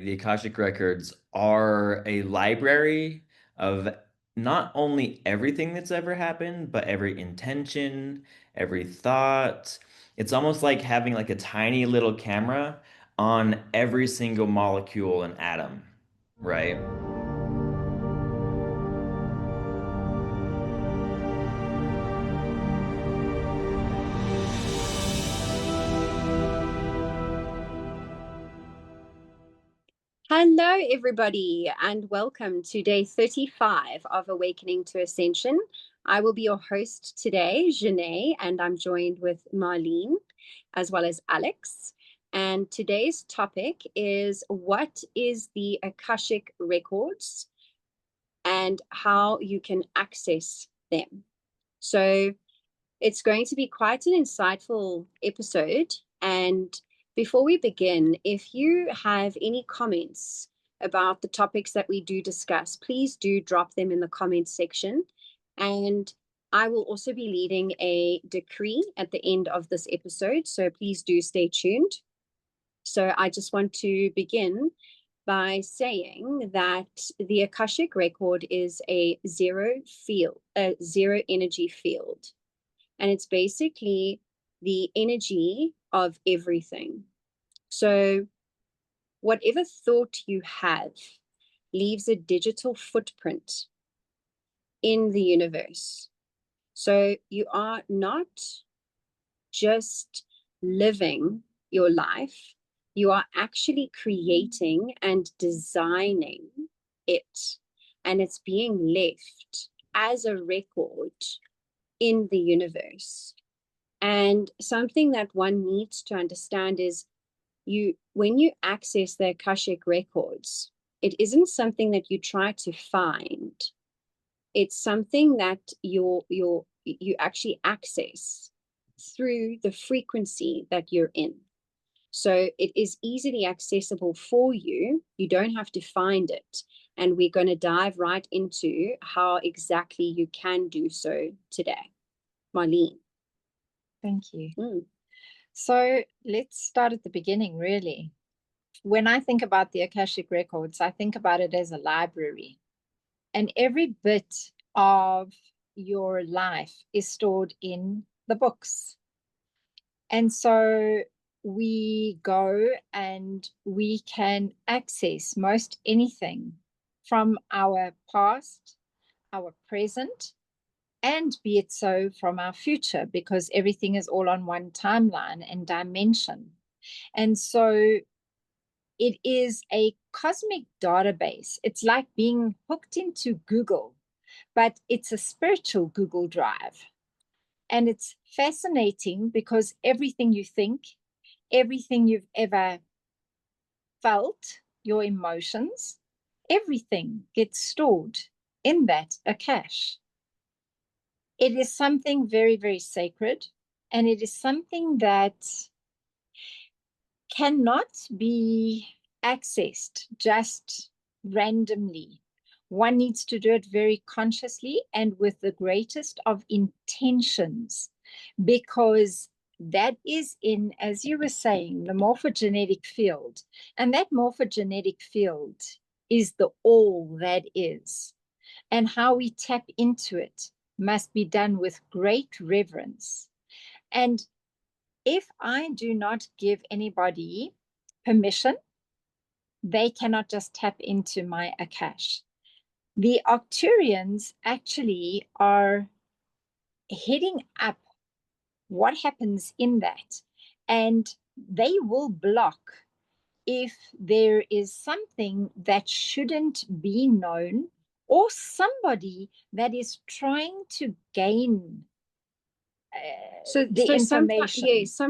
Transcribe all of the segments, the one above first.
The Akashic Records are a library of not only everything that's ever happened, but every intention, every thought. It's almost like having like a tiny little camera on every single molecule and atom, right? Hello, everybody, and welcome to day 35 of Awakening to Ascension. I will be your host today, Jeneé, and I'm joined with Marlene as well as Alex. And today's topic is what is the Akashic Records and how you can access them. So it's going to be quite an insightful episode. And before we begin, if you have any comments about the topics that we do discuss, please do drop them in the comments section. And I will also be leading a decree at the end of this episode. So please do stay tuned. So I just want to begin by saying that the Akashic record is a zero energy field, and it's basically the energy of everything. So, whatever thought you have leaves a digital footprint in the universe. So, you are not just living your life, you are actually creating and designing it. And it's being left as a record in the universe. And something that one needs to understand is when you access the Akashic records, it isn't something that you try to find. It's something that you actually access through the frequency that you're in. So it is easily accessible for you. You don't have to find it. And we're going to dive right into how exactly you can do so today. Marlene. Thank you. Mm. So let's start at the beginning, really. When I think about the Akashic Records, I think about it as a library. And every bit of your life is stored in the books. And so we go and we can access most anything from our past, our present, and be it so from our future, because everything is all on one timeline and dimension. And so it is a cosmic database. It's like being hooked into Google, but it's a spiritual Google Drive. And it's fascinating because everything you think, everything you've ever felt, your emotions, everything gets stored in that Akash. It is something very, very sacred, and it is something that cannot be accessed just randomly. One needs to do it very consciously and with the greatest of intentions, because that is in, as you were saying, the morphogenetic field. And that morphogenetic field is the all that is. And how we tap into it must be done with great reverence. And if I do not give anybody permission, they cannot just tap into my Akash. The Arcturians actually are heading up what happens in that, and they will block if there is something that shouldn't be known, or somebody that is trying to gain the Sometimes, information. yes,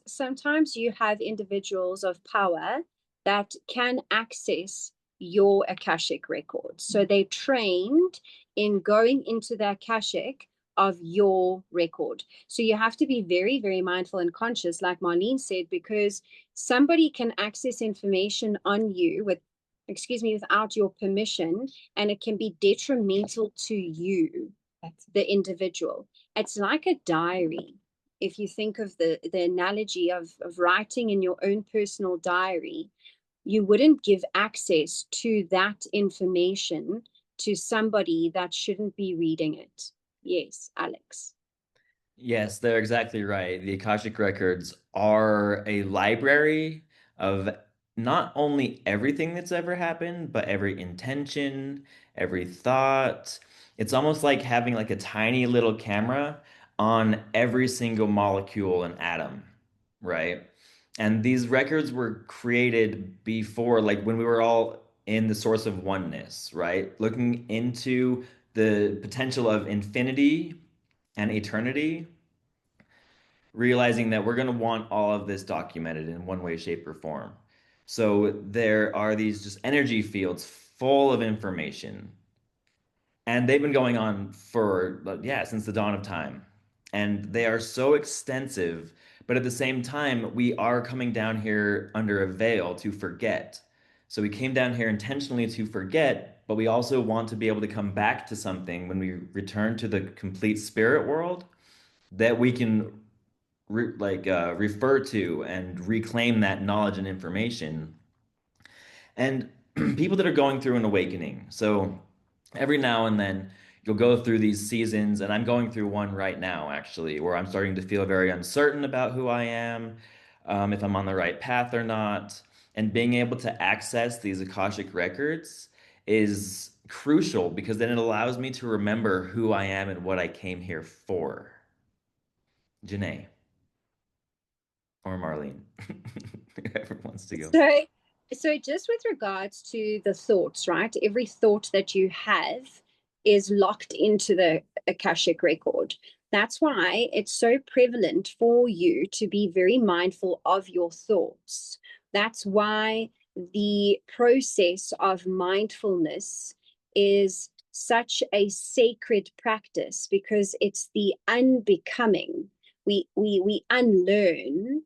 sometimes you have individuals of power that can access your Akashic records. So they trained in going into the Akashic of your record. So you have to be very, very mindful and conscious, like Marlene said, because somebody can access information on you without your permission, and it can be detrimental to you, the individual. It's like a diary. If you think of the analogy of writing in your own personal diary, you wouldn't give access to that information to somebody that shouldn't be reading it. Yes, Alex. Yes, they're exactly right. The Akashic Records are a library of not only everything that's ever happened, but every intention, every thought. It's almost like having like a tiny little camera on every single molecule and atom, right? And these records were created before, like when we were all in the source of oneness, right? Looking into the potential of infinity and eternity, realizing that we're going to want all of this documented in one way, shape, or form. So there are these just energy fields full of information. And they've been going on for, yeah, since the dawn of time. And they are so extensive, but at the same time, we are coming down here under a veil to forget. So we came down here intentionally to forget, but we also want to be able to come back to something when we return to the complete spirit world that we can refer to and reclaim that knowledge and information. And people that are going through an awakening. So every now and then you'll go through these seasons, and I'm going through one right now, actually, where I'm starting to feel very uncertain about who I am, if I'm on the right path or not. And being able to access these Akashic records is crucial because then it allows me to remember who I am and what I came here for. Jeneé or Marlene, whoever wants to go. So, so just with regards to the thoughts, right? Every thought that you have is locked into the Akashic record. That's why it's so prevalent for you to be very mindful of your thoughts. That's why the process of mindfulness is such a sacred practice, because it's the unbecoming. We unlearn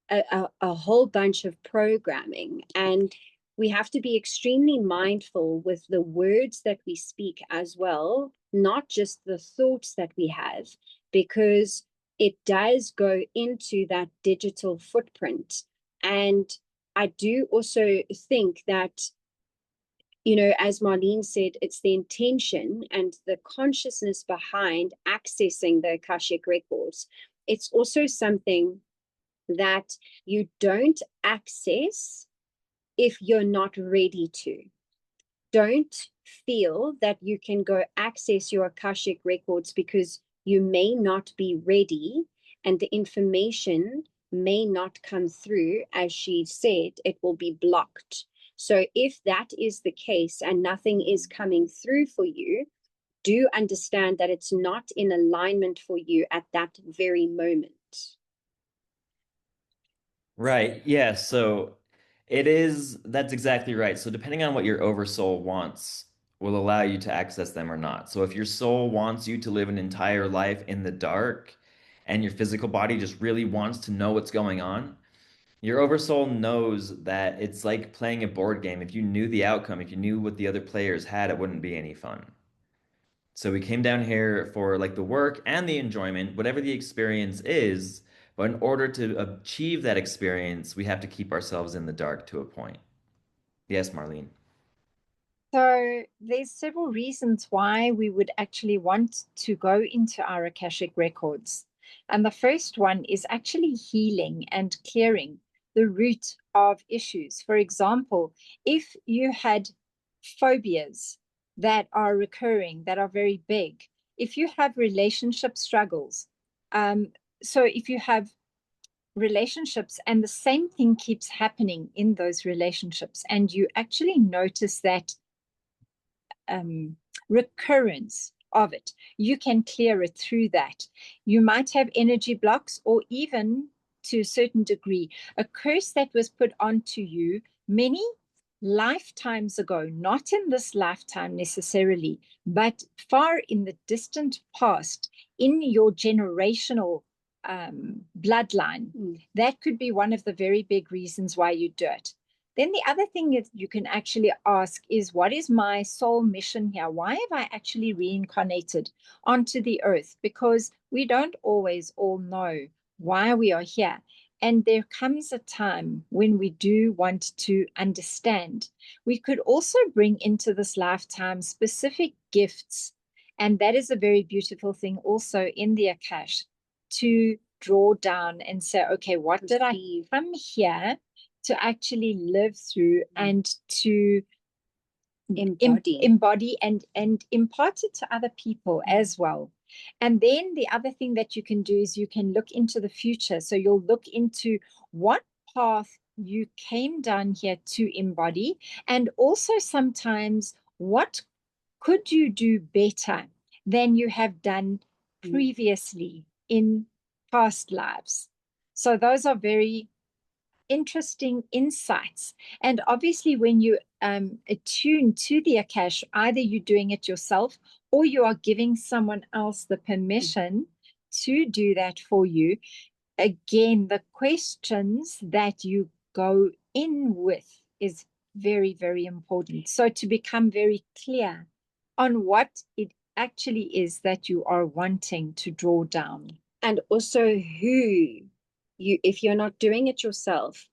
a whole bunch of programming, and we have to be extremely mindful with the words that we speak as well, not just the thoughts that we have, because it does go into that digital footprint. And I do also think that, as Marlene said, it's the intention and the consciousness behind accessing the Akashic records. It's also something that you don't access if you're not ready to. Don't feel that you can go access your Akashic records because you may not be ready and the information may not come through. As she said, it will be blocked. So if that is the case and nothing is coming through for you, do understand that it's not in alignment for you at that very moment. Right. Yeah. So that's exactly right. So depending on what your oversoul wants will allow you to access them or not. So if your soul wants you to live an entire life in the dark and your physical body just really wants to know what's going on, your oversoul knows that it's like playing a board game. If you knew the outcome, if you knew what the other players had, it wouldn't be any fun. So we came down here for like the work and the enjoyment, whatever the experience is. But in order to achieve that experience, we have to keep ourselves in the dark to a point. Yes, Marlene. So there's several reasons why we would actually want to go into our Akashic records. And the first one is actually healing and clearing the root of issues. For example, if you had phobias that are recurring, that are very big, if you have relationship struggles, so if you have relationships and the same thing keeps happening in those relationships, and you actually notice that recurrence of it, you can clear it through that. You might have energy blocks, or even to a certain degree, a curse that was put onto you many lifetimes ago, not in this lifetime necessarily, but far in the distant past, in your generational bloodline. That could be one of the very big reasons why you do it. Then the other thing that you can actually ask is, what is my soul mission here? Why have I actually reincarnated onto the earth? Because we don't always all know why we are here. And there comes a time when we do want to understand. We could also bring into this lifetime specific gifts. And that is a very beautiful thing also in the Akash, to draw down and say, okay, what did I come here to actually live through and to embody and impart it to other people as well. And then the other thing that you can do is you can look into the future. So you'll look into what path you came down here to embody, and also sometimes what could you do better than you have done previously in past lives. So those are very interesting insights. And obviously, when you attune to the Akash, either you're doing it yourself or you are giving someone else the permission to do that for you. Again, the questions that you go in with is very, very important. So to become very clear on what it actually is that you are wanting to draw down. And also if you're not doing it yourself,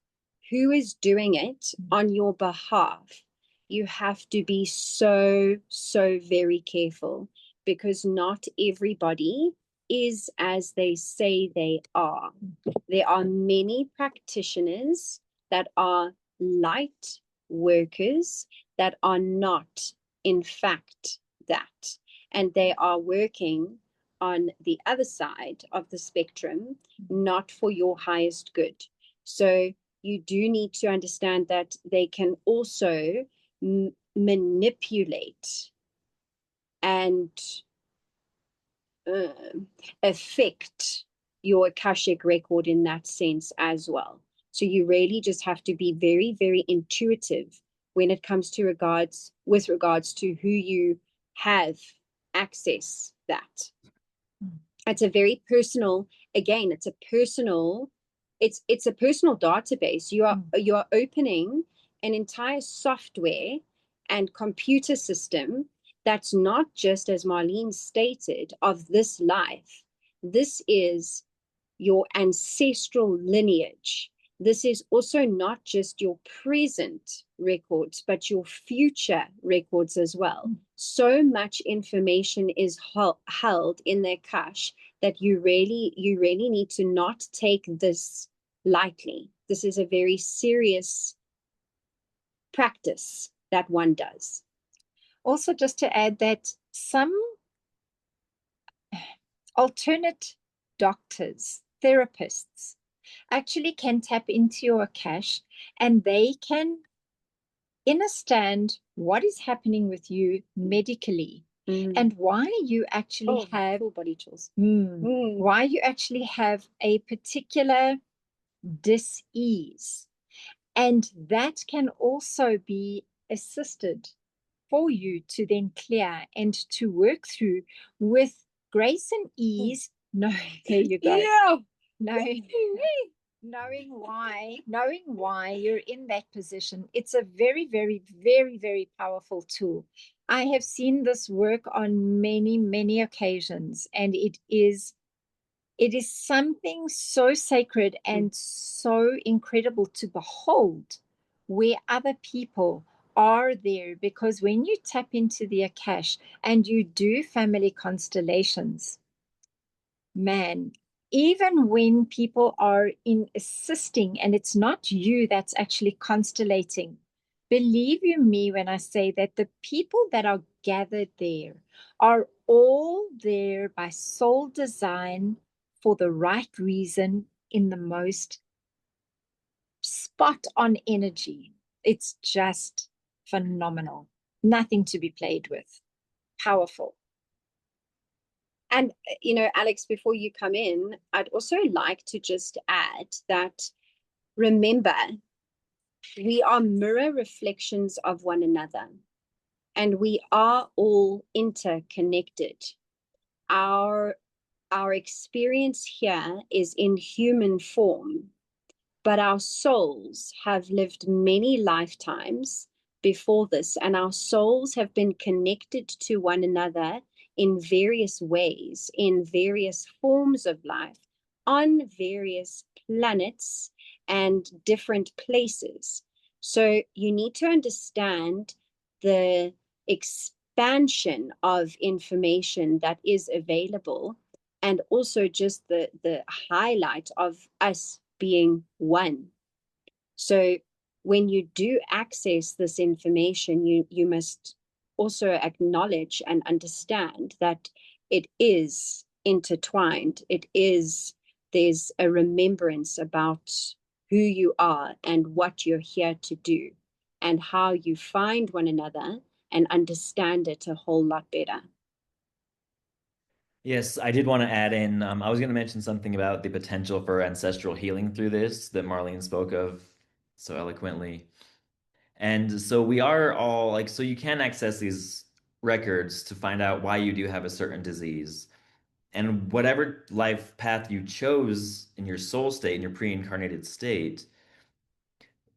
who is doing it on your behalf? You have to be so, so very careful, because not everybody is as they say they are. There are many practitioners that are light workers that are not, in fact, that. And they are working on the other side of the spectrum, not for your highest good. So you do need to understand that they can also manipulate and affect your Akashic record in that sense as well. So you really just have to be very, very intuitive when it comes to with regards to who you have access that. It's a very personal, again, it's a personal database. You are opening an entire software and computer system that's not just, as Marlene stated, of this life. This is your ancestral lineage. This is also not just your present records, but your future records as well. So much information is held in their cache that you really need to not take this lightly. This is a very serious practice that one does. Also, just to add that some alternate doctors, therapists, actually can tap into your Akash, and they can understand what is happening with you medically and why you actually have full body chills. Why you actually have a particular dis-ease. And that can also be assisted for you to then clear and to work through with grace and ease. No, there you go. Yeah. No. Knowing why you're in that position, it's a very, very, very, very powerful tool. I have seen this work on many, many occasions, and it is something so sacred and so incredible to behold, where other people are there, because when you tap into the Akash and you do family constellations, man, even when people are in assisting and it's not you that's actually constellating, believe you me when I say that the people that are gathered there are all there by soul design for the right reason, in the most spot on energy. It's just phenomenal. Nothing to be played with. Powerful. And, Alex, before you come in, I'd also like to just add that, remember, we are mirror reflections of one another, and we are all interconnected. Our experience here is in human form, but our souls have lived many lifetimes before this, and our souls have been connected to one another in various ways, in various forms of life, on various planets and different places. So you need to understand the expansion of information that is available, and also just the highlight of us being one. So when you do access this information, you must also acknowledge and understand that it is intertwined. There's a remembrance about who you are and what you're here to do, and how you find one another and understand it a whole lot better. Yes, I did want to add in, I was going to mention something about the potential for ancestral healing through this that Marlene spoke of so eloquently. And so we are all like, so you can access these records to find out why you do have a certain disease. And whatever life path you chose in your soul state, in your pre-incarnated state,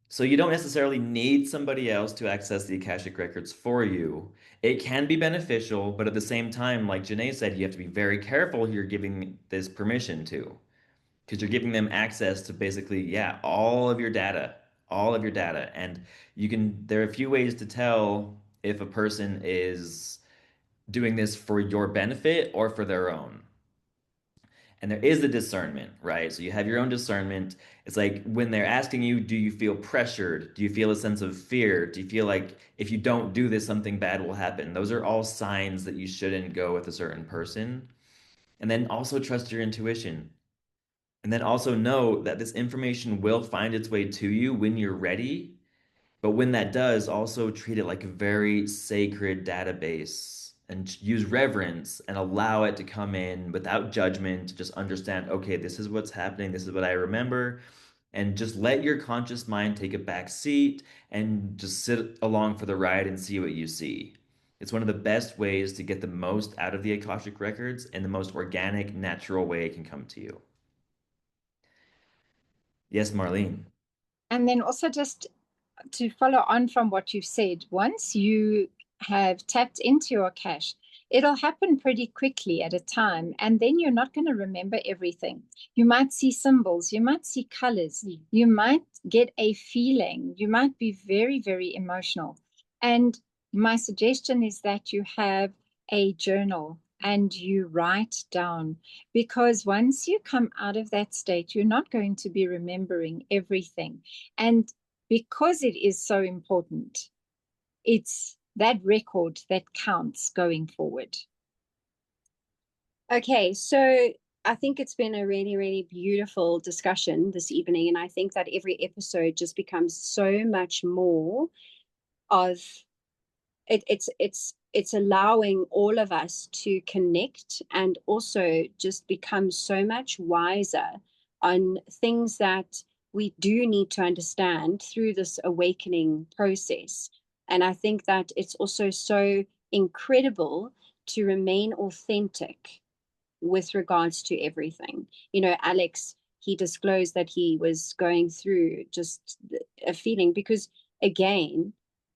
so you don't necessarily need somebody else to access the Akashic records for you. It can be beneficial, but at the same time, like Jeneé said, you have to be very careful who you're giving this permission to, because you're giving them access to basically, yeah, all of your data. And there are a few ways to tell if a person is doing this for your benefit or for their own. And there is the discernment, right? So you have your own discernment. It's like when they're asking you, do you feel pressured? Do you feel a sense of fear? Do you feel like if you don't do this, something bad will happen? Those are all signs that you shouldn't go with a certain person. And then also trust your intuition. And then also know that this information will find its way to you when you're ready. But when that does, also treat it like a very sacred database and use reverence and allow it to come in without judgment. Just understand, okay, this is what's happening. This is what I remember. And just let your conscious mind take a back seat and just sit along for the ride and see what you see. It's one of the best ways to get the most out of the Akashic records in the most organic, natural way it can come to you. Yes, Marlene. And then also just to follow on from what you've said, once you have tapped into your cache, it'll happen pretty quickly at a time, and then you're not going to remember everything. You might see symbols, you might see colors, you might get a feeling, you might be very, very emotional. And my suggestion is that you have a journal and you write down, because once you come out of that state, you're not going to be remembering everything. And because it is so important, it's that record that counts going forward. Okay, so I think it's been a really, really beautiful discussion this evening, and I think that every episode just becomes so much more of it. It's allowing all of us to connect and also just become so much wiser on things that we do need to understand through this awakening process. And I think that it's also so incredible to remain authentic with regards to everything. You know, Alex, he disclosed that he was going through just a feeling because, again,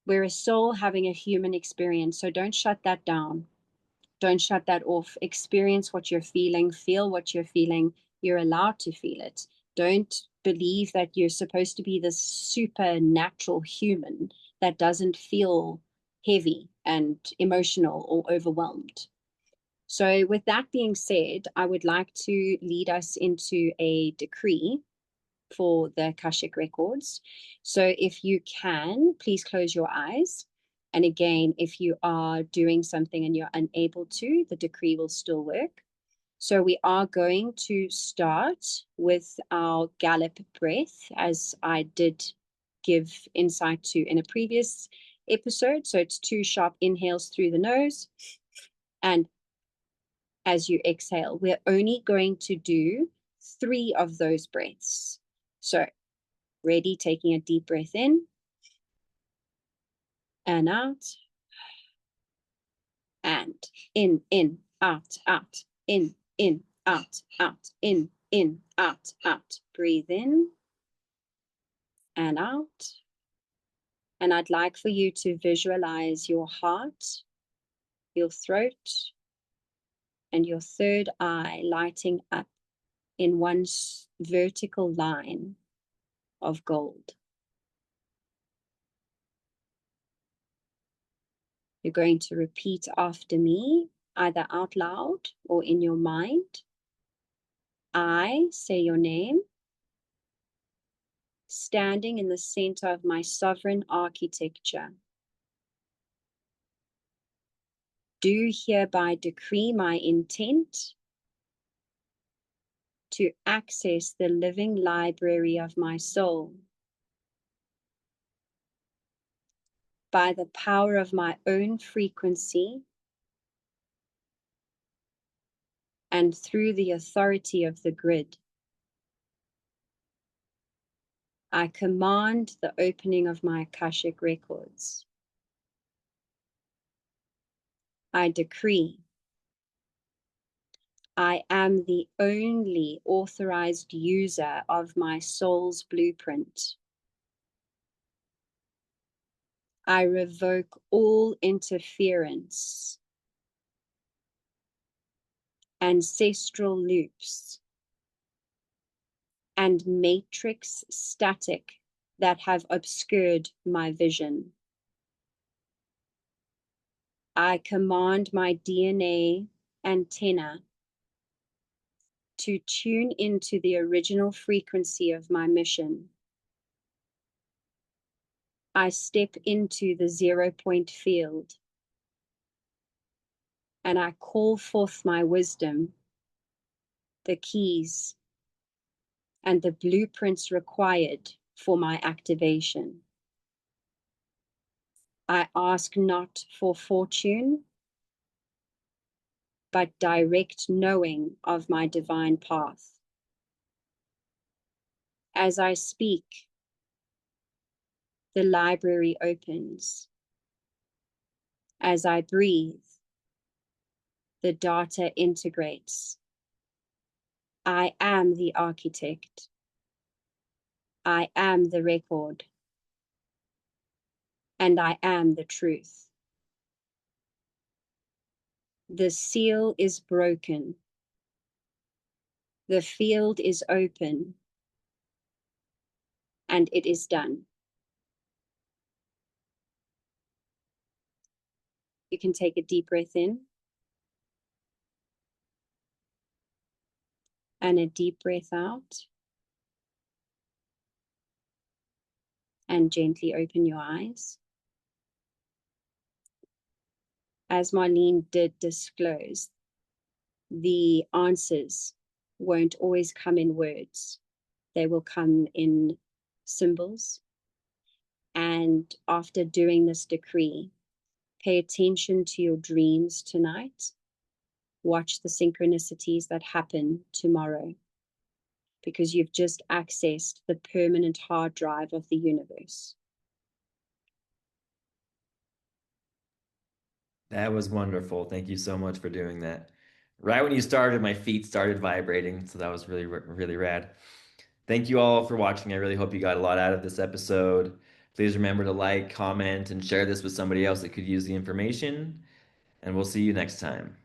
we're a soul having a human experience. So don't shut that down. Don't shut that off. Experience what you're feeling, feel what you're feeling. You're allowed to feel it. Don't believe that you're supposed to be this supernatural human that doesn't feel heavy and emotional or overwhelmed. So, with that being said, I would like to lead us into a decree for the Akashic Records. So, if you can, please close your eyes. And again, if you are doing something and you're unable to, the decree will still work. So, we are going to start with our gallop breath, as I did give insight to in a previous episode. So, it's 2 sharp inhales through the nose and as you exhale. We're only going to do 3 of those breaths. So, ready, taking a deep breath in and out, and in, out, in, out, out. Breathe in and out. And I'd like for you to visualize your heart, your throat, and your third eye lighting up in one vertical line of gold. You're going to repeat after me, either out loud or in your mind. I say your name, standing in the center of my sovereign architecture. Do hereby decree my intent to access the living library of my soul by the power of my own frequency and through the authority of the grid. I command the opening of my Akashic Records. I decree I am the only authorized user of my soul's blueprint. I revoke all interference, ancestral loops, and matrix static that have obscured my vision. I command my DNA antenna to tune into the original frequency of my mission. I step into the 0 point field and I call forth my wisdom, the keys, and the blueprints required for my activation. I ask not for fortune, but direct knowing of my divine path. As I speak, the library opens. As I breathe, the data integrates. I am the architect. I am the record. And I am the truth. The seal is broken. The field is open. And it is done. You can take a deep breath in and a deep breath out. And gently open your eyes. As Marlene did disclose, the answers won't always come in words. They will come in symbols. And after doing this decree, pay attention to your dreams tonight. Watch the synchronicities that happen tomorrow, because you've just accessed the permanent hard drive of the universe. That was wonderful. Thank you so much for doing that. Right when you started, my feet started vibrating, so that was really, really rad. Thank you all for watching. I really hope you got a lot out of this episode. Please remember to like, comment, and share this with somebody else that could use the information, and we'll see you next time.